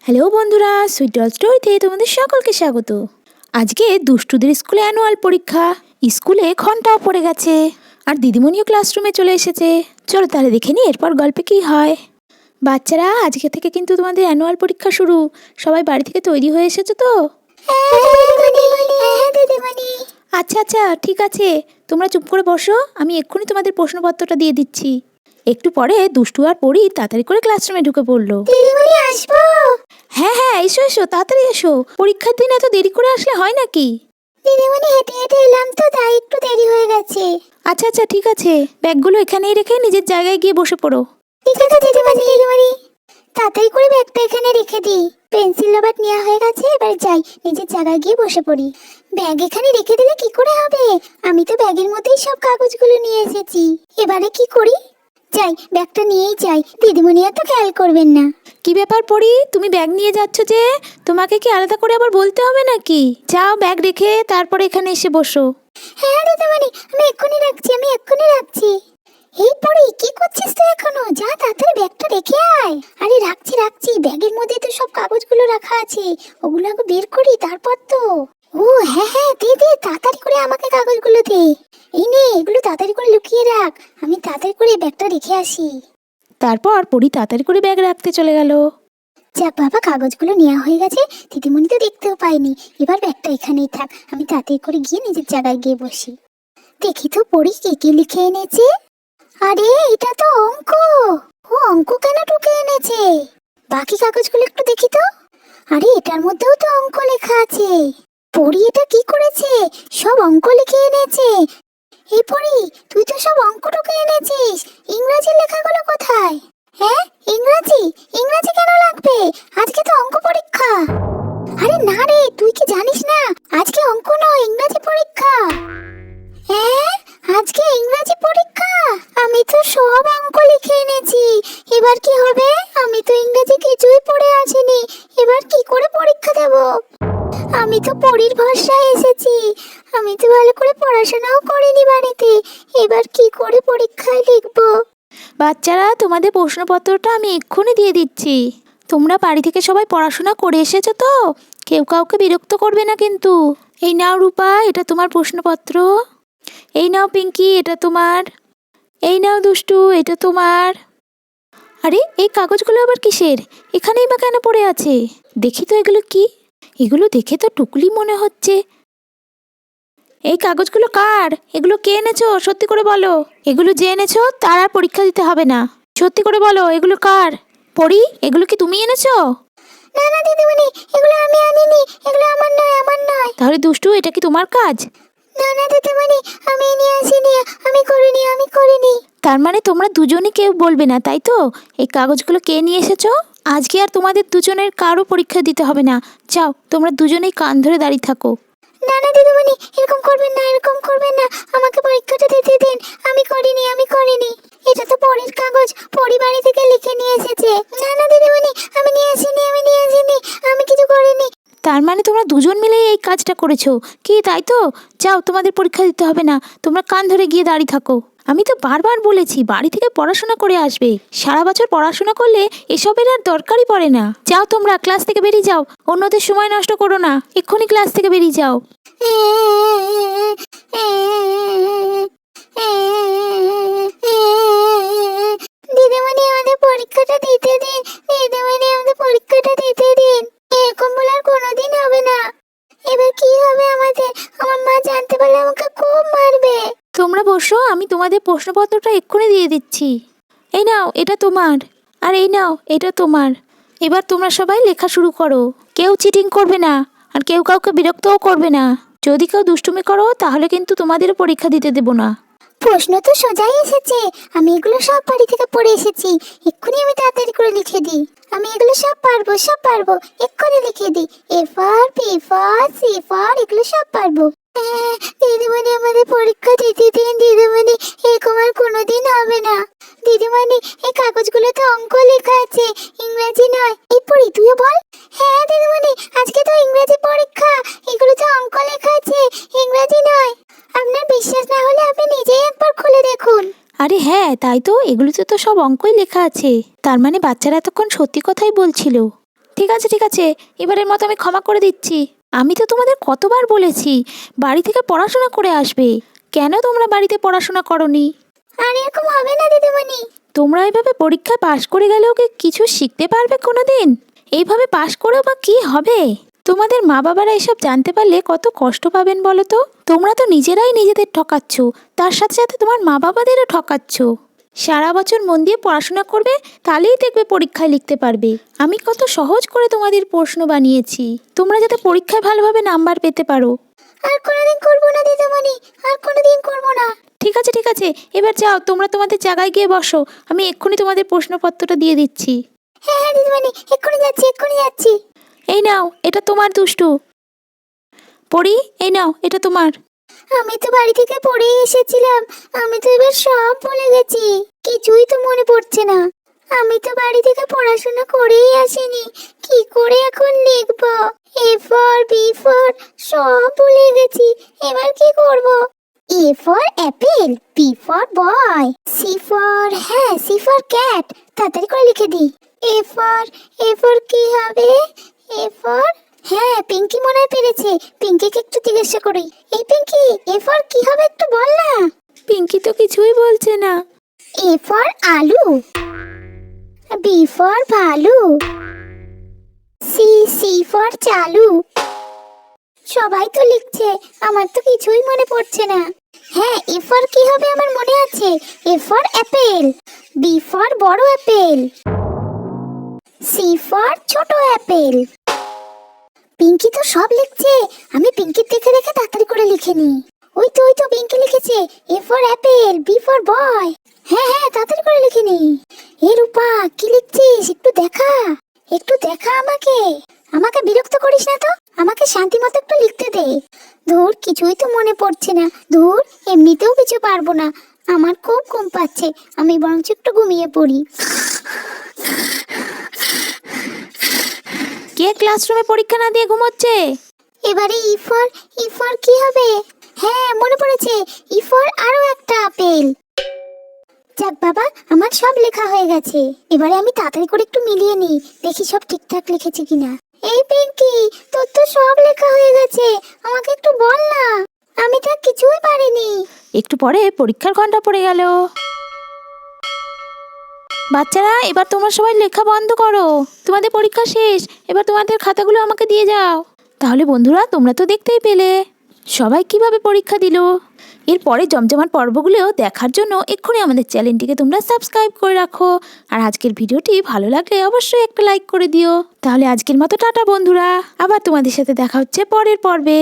Hello বন্ধুরা, sweet doll স্টোরিতে তোমাদের সকলকে স্বাগত। আজকে দুষ্টুদের স্কুলে অ্যানুয়াল পরীক্ষা। স্কুলে ঘন্টাও পড়ে গেছে আর দিদিমণিও ক্লাসরুমে চলে এসেছে। চলো তাহলে দেখে নি এরপর গল্পে কি হয়। বাচ্চারা, আজকে থেকে কিন্তু তোমাদের অ্যানুয়াল পরীক্ষা শুরু। সবাই বাড়ি থেকে তৈরি হয়ে এসেছো তো? আচ্ছা আচ্ছা, ঠিক আছে, তোমরা চুপ করে বসো। আমি এক্ষুনি তোমাদের প্রশ্নপত্রটা দিয়ে দিচ্ছি। একটু পরে দুষ্টু আর পড়ি তাড়াতাড়ি করে ক্লাসরুমে ঢুকে পড়লো। হ্যাঁ হ্যাঁ, এসো এসো, তাড়াতাড়ি এসো। পরীক্ষার দিন এত দেরি করে আসলে হয় নাকি? দিদিমণি, হেঁটে হেঁটে এলাম তো, তাই একটু দেরি হয়ে গেছে। আচ্ছা আচ্ছা, ঠিক আছে, ব্যাগগুলো এখানেই রেখে নিজের জায়গায় গিয়ে বসে পড়ো। ঠিক আছে দিদিমণি। তাড়াতাড়ি করে ব্যাগটা এখানে রেখে দিই। পেন্সিল রবার নেওয়া হয়ে গেছে, এবার যাই নিজের জায়গায় গিয়ে বসে পড়ি। ব্যাগ এখানে রেখে দিলে কি করে হবে? আমি তো ব্যাগের মধ্যেই সব কাগজগুলো নিয়ে এসেছি। এবারে কি করি? যাই, ব্যাগটা নিয়েই যাই, দিদিমণি এত খেয়াল করবেন না। কি ব্যাপার পড়ি, তুমি ব্যাগ নিয়ে যাচ্ছ যে? তোমাকে কি আলাদা করে আবার বলতে হবে নাকি? যাও, ব্যাগ রেখে তারপরে এখানে এসে বসো। হ্যাঁ দিদিমণি, আমি এক্ষুনি রাখছি। এই পড়ি, কি করছিস তুই এখনো? যা, তাড়াতাড়ি ব্যাগটা রেখে আয়। আরে রাখছি, ব্যাগের মধ্যে তো সব কাগজগুলো রাখা আছে, ওগুলো আগে বের করি তারপর তো। ও হ্যাঁ হ্যাঁ, দে তাড়াতাড়ি করে আমাকে কাগজগুলো দে। এই নে, এগুলো তাড়াতাড়ি করে লুকিয়ে রাখ, আমি তাড়াতাড়ি করে ব্যাগটা রেখে আসি। তারপর পড়ি তাড়াতাড়ি করে ব্যাগ রাখতে চলে গেল। যাক বাবা, কাগজগুলো নেওয়া হয়ে গেছে, দিদিমণি তো দেখতেও পাইনি। এবার ব্যাগটা এখানেই থাক, আমি তাড়াতাড়ি করে গিয়ে নিজের জায়গায় গিয়ে বসি। দেখি তো পড়ি কি কি লিখে এনেছে। আরে এটা তো অঙ্ক। ও অঙ্ক কেন ঢুকে এনেছে? বাকি কাগজগুলো একটু দেখি তো। আরে এটার মধ্যেও তো অঙ্ক লেখা আছে। পড়ি, এটা কি করেছে? সব অঙ্ক লিখে এনেছে। এই পড়ি, তুই তো সব অঙ্ক ঢুকে এনেছিস। ইংরেজি লেখাগুলো কোথায়? হ্যাঁ, ইংরেজি কেন লাগবে? আজকে তো অঙ্ক পরীক্ষা। আরে না রে, তুই কি জানিস না আজকে অঙ্ক নয়, ইংরেজি পরীক্ষা। হ্যাঁ, আজকে ইংরেজি পরীক্ষা। আমি তো সব অঙ্ক লিখে এনেছি, এবার কি হবে? আমি তো ইংরেজি কিছুই পড়ে আসিনি, এবার কি করে পরীক্ষা দেব? আমি তো পরীর ভরসায় এসেছি, আমি তো ভালো করে পড়াশোনাও করিনি বাড়িতে, এবার কি করে পরীক্ষায় লিখবো? বাচ্চারা, তোমাদের প্রশ্নপত্রটা আমি এক্ষুনি দিয়ে দিচ্ছি। তোমরা বাড়ি থেকে সবাই পড়াশোনা করে এসেছো তো? কেউ কাউকে বিরক্ত করবে না কিন্তু। এই নাও রূপা, এটা তোমার প্রশ্নপত্র। এই নাও পিঙ্কি, এটা তোমার। এই নাও দুষ্টু, এটা তোমার। আরে এই কাগজগুলো আবার কিসের? এখানেই বা কেন পড়ে আছে? দেখি তো এগুলো কি। এগুলো দেখে তো টুকলি মনে হচ্ছে। এই কাগজগুলো কার? এগুলো কে এনেছো? সত্যি করে বলো। এগুলো যে এনেছো তার আর পরীক্ষা দিতে হবে না। সত্যি করে বলো, এগুলো কার? পড়ি, এগুলো কি তুমি এনেছো? না না দিদিমণি, এগুলো আমি আনিনি, এগুলো আমার নয়। তাহলে দুষ্টু, এটা কি তোমার কাজ? না না দিদিমণি, আমি নিয়ে আসিনি, আমি করিনি। তার মানে তোমরা দুজনই কেউ বলবে না, তাই তো? এই কাগজগুলো কে নিয়ে এসেছো? আজকে আর তোমাদের দুজনের কারো পরীক্ষা দিতে হবে না। যাও, তোমরা দুজনেই কান ধরে দাঁড়িয়ে থাকো। না না দিদিমণি, এরকম করবেন না, আমাকে পরীক্ষাটা দিতে দিন। আমি করিনি। এটা তো পরীর কাগজ, পরী বাড়ি থেকে লিখে নিয়ে এসেছে। না না দিদিমণি, আমি নিয়ে আসিনি, আমি কিছু করিনি। তার মানে তোমরা দুজন মিলে এই কাজটা করেছো কি, তাই তো? যাও, তোমাদের পরীক্ষা দিতে হবে না, তোমরা কান ধরে গিয়ে দাঁড়িয়ে থাকো। আমি তো বারবার বলেছি বাড়ি থেকে পড়াশোনা করে আসবে। সারা বছর পড়াশোনা করলে এসবের আর দরকারই পড়ে না। যাও, তোমরা ক্লাস থেকে বেরিয়ে যাও, অন্যদের সময় নষ্ট করো না, এক্ষুনি ক্লাস থেকে বেরিয়ে যাও। দিদিমণি, আমাদের পরীক্ষাটা দিতে দিন। এরকম বলে আর কোনোদিন হবে না। এবার কি হবে আমাদের? আমার মা জানতে পারলে আমাকে খুব মারবে। তোমরা বসো, আমি তোমাদের প্রশ্নপত্রটা এক্ষুনি দিয়ে দিচ্ছি। এই নাও, এটা তোমার। আর এই নাও, এটা তোমার। এবার তোমরা সবাই লেখা শুরু করো। কেউ চিটিং করবে না, আর কেউ কাউকে বিরক্তও করবে না। যদি কেউ দুষ্টুমি করো তাহলে কিন্তু তোমাদের পরীক্ষা দিতে দেবো না। প্রশ্ন তো সোজাই এসেছে, আমি এগুলো সব বাড়ি থেকে পড়ে এসেছি। এক্ষুনি আমি তাড়াতাড়ি করে লিখে দিই। আমি এগুলো সব পারবো, এক্ষুনি লিখে দিই। A for B for C for, এগুলো সব পারবো। দিদিমণি, আমাদের পরীক্ষা দিতে দিন। দিদিমণি, এরকম আর কোনোদিন হবে না। দিদিমণি, এই কাগজগুলোতে অঙ্ক লেখা আছে, ইংরেজি নয়। এই পড়ি, তুইও বল। হ্যাঁ দিদিমণি, আজকে তো ইংরেজি পরীক্ষা, এগুলোতে অঙ্ক লেখা আছে, ইংরেজি নয়। আপনার বিশ্বাস না হলে আপনি নিজেই একবার খুলে দেখুন। আরে হ্যাঁ, তাই তো, এগুলোতে তো সব অঙ্কই লেখা আছে। তার মানে বাচ্চারা এতক্ষণ সত্যি কথাই বলছিল। ঠিক আছে ঠিক আছে, এবারের মতো আমি ক্ষমা করে দিচ্ছি। আমি তো তোমাদের কতবার বলেছি বাড়ি থেকে পড়াশোনা করে আসবে, কেন তোমরা বাড়িতে পড়াশোনা করনি? আর এরকম হবে না দিদিমণি। তোমরা এইভাবে পরীক্ষায় পাশ করে গেলেও কি কিছু শিখতে পারবে কোনো দিন? এইভাবে পাশ করেও বা কি হবে? তোমাদের মা বাবারা এসব জানতে পারলে কত কষ্ট পাবেন বলো তো। তোমরা তো নিজেরাই নিজেদের ঠকাচ্ছ, তার সাথে সাথে তোমার মা বাবাদেরও ঠকাচ্ছ। সারা বছর মন দিয়ে পড়াশোনা করবে, তাহলেই দেখবে পরীক্ষায় লিখতে পারবে। আমি কত সহজ করে তোমাদের প্রশ্ন বানিয়েছি, তোমরা যাতে পরীক্ষায় ভালোভাবে নাম্বার পেতে পারো। আর কোনোদিন করবো না দিদিমণি, আর কোনোদিন করবো না। ঠিক আছে ঠিক আছে, এবার যাও তোমরা তোমাদের জায়গায় গিয়ে বসো, আমি এক্ষুনি তোমাদের প্রশ্নপত্রটা দিয়ে দিচ্ছি। হ্যাঁ হ্যাঁ দিদিমণি, এক্ষুনি যাচ্ছি এক্ষুনি যাচ্ছি। এই নাও, এটা তোমার দুষ্টু। পড়ি, এই নাও, এটা তোমার। আমি তো বাড়ি থেকে পড়েই এসেছিলাম, আমি তো এবার সব ভুলে গেছি, কিছুই তো মনে পড়ছে না। আমি তো বাড়ি থেকে পড়াশোনা করেই আসিনি, কি করে এখন লিখবো? এ ফর বি ফর সব ভুলে গেছি, এবার কি করব? A for apple, B for boy, C for cat. তাড়াতাড়ি করে লিখে দি। এ ফর কি হবে? এ ফর, হ্যাঁ পিঙ্কি মনে হয় পেরেছে, পিঙ্কিকে একটু জিজ্ঞাসা করি। এই পিঙ্কি, এ ফর কি হবে একটু বল না। পিঙ্কি তো কিছুই বলছে না। এ ফর আলু, বি ফর ভালু, সি ফর চালু। সবাই তো লিখছে, আমার তো কিছুই মনে পড়ছে না। হ্যাঁ, এ ফর কি হবে আমার মনে আছে, A for apple, B for বড় অ্যাপেল, সি ফর ছোট অ্যাপেল। পিঙ্কি তো সব লিখছে, আমি পিঙ্কির দেখে দেখে তাড়াতাড়ি করে লিখে নি। ওই তো পিঙ্কি লিখেছে, A for apple, B for boy. হ্যাঁ হ্যাঁ, তাড়াতাড়ি করে লিখে নি। এ রূপা, কি লিখছিস? একটু দেখা আমাকে। আমাকে বিরক্ত করিস না তো, আমাকে শান্তি মতো একটু লিখতে দে। ধুর, কিছুই তো মনে পড়ছে না। ধুর, এমনিতেও কিছু পারবো না, আমার খুব ঘুম পাচ্ছে, আমি বরঞ্চ একটু ঘুমিয়ে পড়ি। কে ক্লাসরুমে পরীক্ষা না দিয়ে ঘুমোচ্ছে? এবারে ই ফর কি হবে? হ্যাঁ মনে পড়েছে, ই ফর আরো একটা আপেল। যাক বাবা, আমার সব লেখা হয়ে গেছে, এবারে আমি তাড়াতাড়ি করে একটু মিলিয়ে নিই, দেখি সব ঠিকঠাক লিখেছি কিনা। এই পিঙ্কি, তোর তো সব লেখা হয়ে গেছে, আমাকে একটু বল না, আমি তো কিছুই পারিনি। একটু পরে পরীক্ষার ঘন্টা পড়ে গেল। বাচ্চারা, এবার তোমরা সবাই লেখা বন্ধ করো, তোমাদের পরীক্ষা শেষ, এবার তোমাদের খাতাগুলো আমাকে দিয়ে যাও। তাহলে বন্ধুরা, তোমরা তো দেখতেই পেলে সবাই কিভাবে পরীক্ষা দিল। এরপরে জমজমাট পর্বগুলো দেখার জন্য এক্ষুনি আমাদের চ্যানেলটিকে তোমরা সাবস্ক্রাইব করে রাখো। আর আজকের ভিডিওটি ভালো লাগলে অবশ্যই একটা লাইক করে দিও। তাহলে আজকের মতো টাটা বন্ধুরা, আবার তোমাদের সাথে দেখা হচ্ছে পরের পর্বে।